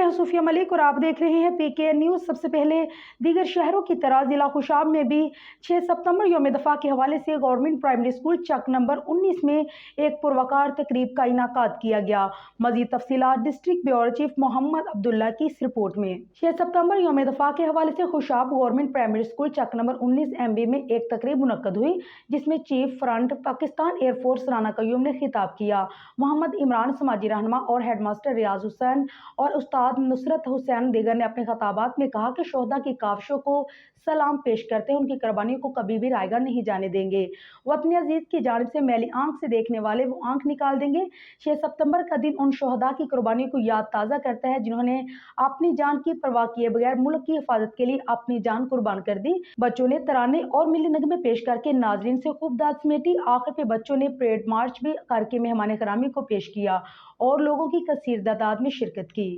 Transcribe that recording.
میں صوفیہ ملک اور آپ دیکھ رہے ہیں PK نیوز۔ سب سے پہلے دیگر شہروں کی طرح ضلع خوشاب میں بھی 6 ستمبر یوم دفاع کے حوالے سے government primary school Chak number 19 میں ایک پروقار تقریب کا انعقاد کیا گیا۔ مزید تفصیلات ڈسٹرکٹ بیورو چیف محمد عبداللہ کی اس رپورٹ میں۔ 6 ستمبر یوم دفاع کے حوالے سے Khushab government primary school Chak number 19 MB میں ایک تقریب منعقد ہوئی، جس میں chief front Pakistan Air Force Rana Qayyum نے خطاب کیا۔ محمد عمران سماجی رہنما اور ہیڈ ماسٹر ریاض حسین اور استاد نصرت حسین دیگر نے اپنے خطابات میں کہا کہ شہداء کی کاوشوں کو سلام پیش کرتے ہیں، ان کی قربانیوں کو کبھی بھی رائیگاں نہیں جانے دیں گے۔ وہ اپنے عزیز کی جانب سے میلی آنکھ سے دیکھنے والے وہ آنکھ نکال دیں گے۔ 6 ستمبر کا دن ان شہداء کی قربانیوں کو یاد تازہ کرتا ہے جنہوں نے اپنی جان کی پرواہ کیے بغیر ملک کی حفاظت کے لیے اپنی جان قربان کر دی۔ بچوں نے ترانے اور ملی نغمے پیش کر کے ناظرین سے خوب داد سمیٹی۔ آخر پہ بچوں نے پریڈ مارچ بھی کر کے مہمان گرامی کو پیش کیا اور لوگوں کی کثیر تعداد میں شرکت کی۔